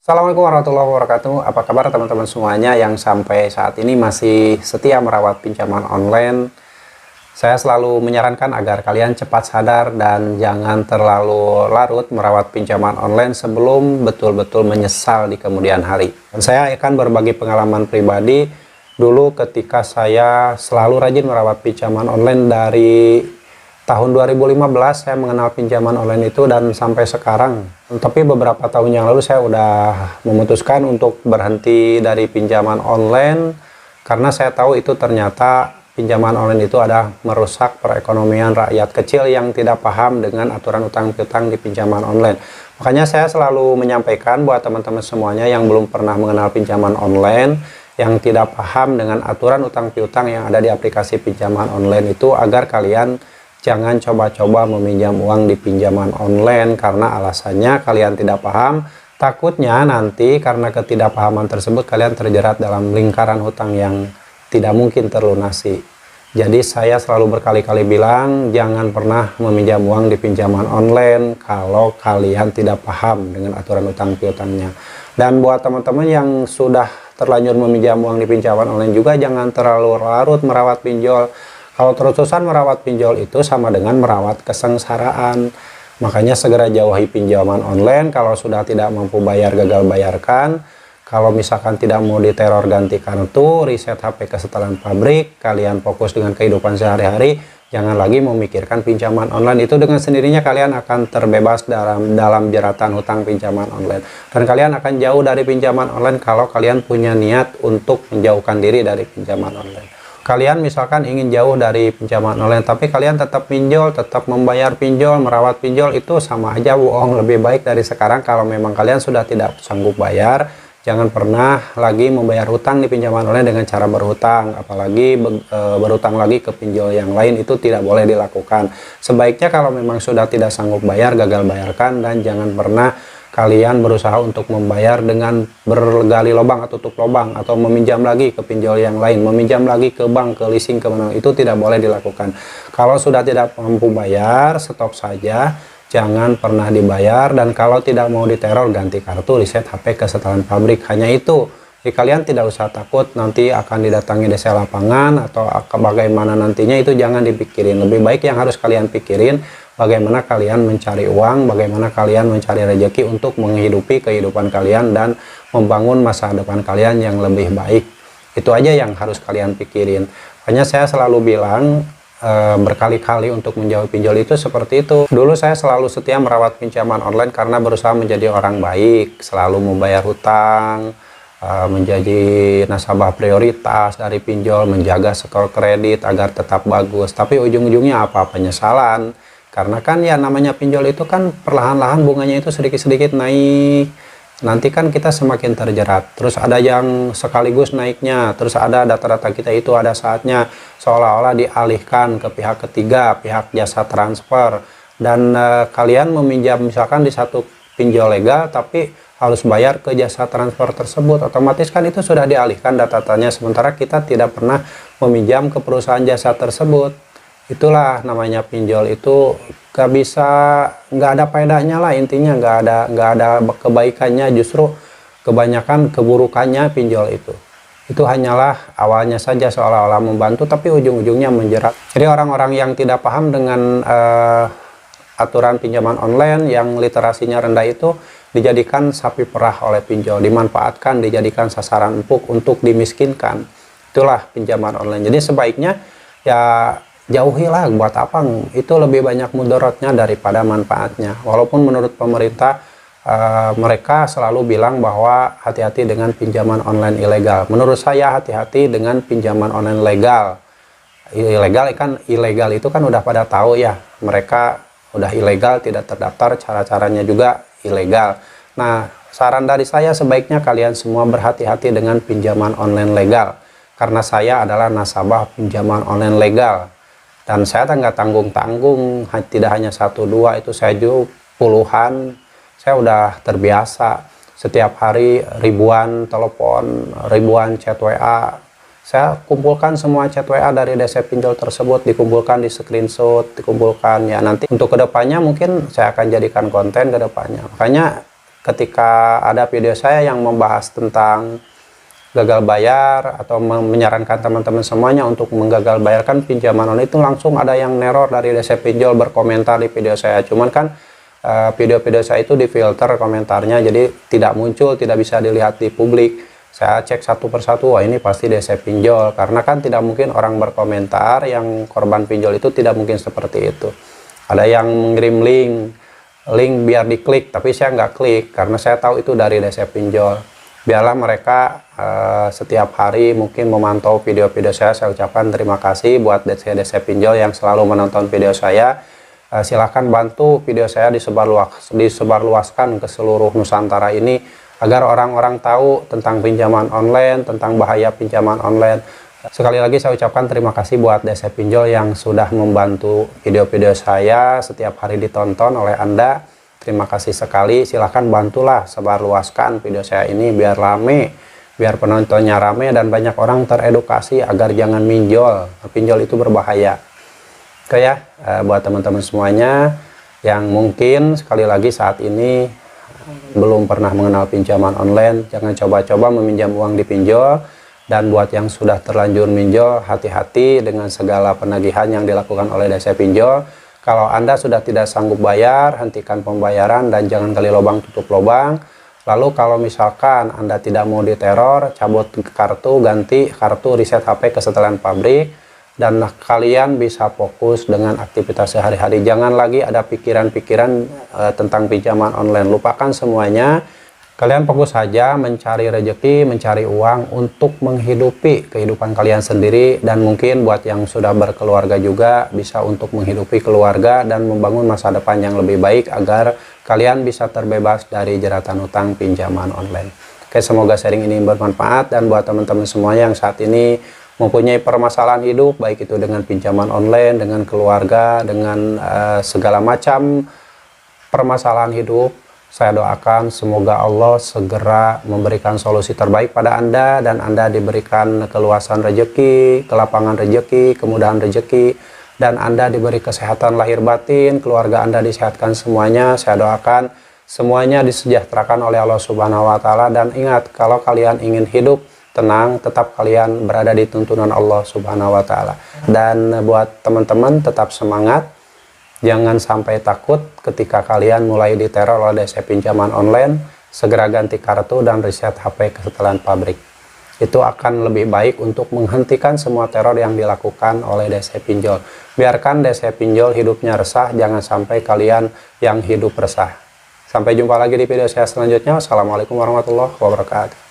Assalamualaikum warahmatullahi wabarakatuh. Apa kabar teman-teman semuanya yang sampai saat ini masih setia merawat pinjaman online? Saya selalu menyarankan agar kalian cepat sadar dan jangan terlalu larut merawat pinjaman online sebelum betul-betul menyesal di kemudian hari. Dan saya akan berbagi pengalaman pribadi dulu ketika saya selalu rajin merawat pinjaman online dari tahun 2015 saya mengenal pinjaman online itu dan sampai sekarang. Tapi beberapa tahun yang lalu saya udah memutuskan untuk berhenti dari pinjaman online karena saya tahu itu ternyata pinjaman online itu ada merusak perekonomian rakyat kecil yang tidak paham dengan aturan utang piutang di pinjaman online. Makanya saya selalu menyampaikan buat teman-teman semuanya yang belum pernah mengenal pinjaman online, yang tidak paham dengan aturan utang piutang yang ada di aplikasi pinjaman online itu, agar kalian jangan coba-coba meminjam uang di pinjaman online karena alasannya kalian tidak paham. Takutnya nanti karena ketidakpahaman tersebut kalian terjerat dalam lingkaran hutang yang tidak mungkin terlunasi. Jadi saya selalu berkali-kali bilang jangan pernah meminjam uang di pinjaman online kalau kalian tidak paham dengan aturan hutang piutangnya. Dan buat teman-teman yang sudah terlanjur meminjam uang di pinjaman online juga jangan terlalu larut merawat pinjol. Kalau terus-terusan merawat pinjol itu sama dengan merawat kesengsaraan. Makanya segera jauhi pinjaman online. Kalau sudah tidak mampu bayar, gagal bayarkan. Kalau misalkan tidak mau diteror, ganti kartu, reset HP kesetelan pabrik, kalian fokus dengan kehidupan sehari-hari. Jangan lagi memikirkan pinjaman online. Itu dengan sendirinya kalian akan terbebas dalam jeratan hutang pinjaman online. Dan kalian akan jauh dari pinjaman online kalau kalian punya niat untuk menjauhkan diri dari pinjaman online. Kalian misalkan ingin jauh dari pinjaman online tapi kalian tetap pinjol, tetap membayar pinjol, merawat pinjol, itu sama aja bohong. Lebih baik dari sekarang kalau memang kalian sudah tidak sanggup bayar, jangan pernah lagi membayar hutang di pinjaman online dengan cara berhutang, apalagi berhutang lagi ke pinjol yang lain. Itu tidak boleh dilakukan. Sebaiknya kalau memang sudah tidak sanggup bayar, gagal bayarkan, dan jangan pernah kalian berusaha untuk membayar dengan bergali lubang atau tutup lubang, atau meminjam lagi ke pinjol yang lain, meminjam lagi ke bank, ke leasing, ke mana. Itu tidak boleh dilakukan. Kalau sudah tidak mampu bayar, stop saja, jangan pernah dibayar. Dan kalau tidak mau diteror, ganti kartu, reset HP kesetelan pabrik. Hanya itu. Jadi kalian tidak usah takut nanti akan didatangi desa lapangan atau bagaimana nantinya, itu jangan dipikirin. Lebih baik yang harus kalian pikirin bagaimana kalian mencari uang, bagaimana kalian mencari rezeki untuk menghidupi kehidupan kalian dan membangun masa depan kalian yang lebih baik. Itu aja yang harus kalian pikirin. Makanya saya selalu bilang berkali-kali untuk menjauhi pinjol itu seperti itu. Dulu saya selalu setia merawat pinjaman online karena berusaha menjadi orang baik, selalu membayar hutang, menjadi nasabah prioritas dari pinjol, menjaga skor kredit agar tetap bagus. Tapi ujung-ujungnya apa? Penyesalan. Karena kan ya namanya pinjol itu kan perlahan-lahan bunganya itu sedikit-sedikit naik. Nanti kan kita semakin terjerat. Terus ada yang sekaligus naiknya. Terus ada data-data kita itu ada saatnya seolah-olah dialihkan ke pihak ketiga, pihak jasa transfer. Dan kalian meminjam misalkan di satu pinjol legal tapi harus bayar ke jasa transfer tersebut. Otomatis kan itu sudah dialihkan data-datanya. Sementara kita tidak pernah meminjam ke perusahaan jasa tersebut. Itulah namanya pinjol itu nggak ada faedahnya lah, intinya nggak ada kebaikannya, justru kebanyakan keburukannya pinjol itu. Itu hanyalah awalnya saja seolah-olah membantu tapi ujung-ujungnya menjerat. Jadi orang-orang yang tidak paham dengan aturan pinjaman online, yang literasinya rendah, itu dijadikan sapi perah oleh pinjol, dimanfaatkan, dijadikan sasaran empuk untuk dimiskinkan. Itulah pinjaman online. Jadi sebaiknya ya jauhilah, buat apa? Itu lebih banyak mudaratnya daripada manfaatnya. Walaupun menurut pemerintah mereka selalu bilang bahwa hati-hati dengan pinjaman online ilegal. Menurut saya hati-hati dengan pinjaman online legal. Ilegal itu kan udah pada tahu ya, mereka udah ilegal, tidak terdaftar, cara-caranya juga ilegal. Nah, saran dari saya sebaiknya kalian semua berhati-hati dengan pinjaman online legal. Karena saya adalah nasabah pinjaman online legal. Dan saya nggak tanggung-tanggung, tidak hanya satu dua, itu saya juga puluhan. Saya udah terbiasa setiap hari ribuan telepon, ribuan chat WA. Saya kumpulkan semua chat WA dari DC pinjol tersebut, dikumpulkan di screenshot, dikumpulkan ya. Nanti untuk kedepannya mungkin saya akan jadikan konten kedepannya. Makanya ketika ada video saya yang membahas tentang gagal bayar atau menyarankan teman-teman semuanya untuk menggagal bayarkan pinjaman online, itu langsung ada yang neror dari DC Pinjol berkomentar di video saya. Cuman kan video-video saya itu difilter komentarnya, jadi tidak muncul, tidak bisa dilihat di publik. Saya cek satu persatu, wah ini pasti DC Pinjol, karena kan tidak mungkin orang berkomentar yang korban pinjol itu tidak mungkin seperti itu. Ada yang mengirim link biar diklik, tapi saya nggak klik karena saya tahu itu dari DC Pinjol. Biarlah mereka setiap hari mungkin memantau video-video saya. Saya ucapkan terima kasih buat DC Pinjol yang selalu menonton video saya. Silahkan bantu video saya disebarluaskan ke seluruh Nusantara ini agar orang-orang tahu tentang pinjaman online, tentang bahaya pinjaman online. Sekali lagi saya ucapkan terima kasih buat DC Pinjol yang sudah membantu video-video saya setiap hari ditonton oleh Anda. Terima kasih sekali, silahkan bantulah sebarluaskan video saya ini biar rame, biar penontonnya rame dan banyak orang teredukasi agar jangan minjol. Pinjol itu berbahaya. Oke ya, buat teman-teman semuanya yang mungkin sekali lagi saat ini belum pernah mengenal pinjaman online, jangan coba-coba meminjam uang di pinjol. Dan buat yang sudah terlanjur minjol, hati-hati dengan segala penagihan yang dilakukan oleh DC Pinjol. Kalau Anda sudah tidak sanggup bayar, hentikan pembayaran dan jangan gali lubang tutup lubang. Lalu kalau misalkan Anda tidak mau diteror, cabut kartu, ganti kartu, reset HP ke setelan pabrik, dan kalian bisa fokus dengan aktivitas sehari-hari. Jangan lagi ada pikiran-pikiran tentang pinjaman online, lupakan semuanya. Kalian fokus saja mencari rezeki, mencari uang untuk menghidupi kehidupan kalian sendiri, dan mungkin buat yang sudah berkeluarga juga bisa untuk menghidupi keluarga dan membangun masa depan yang lebih baik agar kalian bisa terbebas dari jeratan hutang pinjaman online. Oke, semoga sharing ini bermanfaat, dan buat teman-teman semua yang saat ini mempunyai permasalahan hidup, baik itu dengan pinjaman online, dengan keluarga, dengan segala macam permasalahan hidup, saya doakan semoga Allah segera memberikan solusi terbaik pada Anda, dan Anda diberikan keluasan rezeki, kelapangan rezeki, kemudahan rezeki, dan Anda diberi kesehatan lahir batin, keluarga Anda disehatkan semuanya. Saya doakan semuanya disejahterakan oleh Allah Subhanahu wa Ta'ala. Dan ingat, kalau kalian ingin hidup tenang, tetap kalian berada di tuntunan Allah Subhanahu wa Ta'ala. Dan buat teman-teman, tetap semangat. Jangan sampai takut ketika kalian mulai diteror oleh DC pinjaman online. Segera ganti kartu dan reset HP ke setelan pabrik. Itu akan lebih baik untuk menghentikan semua teror yang dilakukan oleh DC Pinjol. Biarkan DC Pinjol hidupnya resah, jangan sampai kalian yang hidup resah. Sampai jumpa lagi di video saya selanjutnya. Wassalamualaikum warahmatullahi wabarakatuh.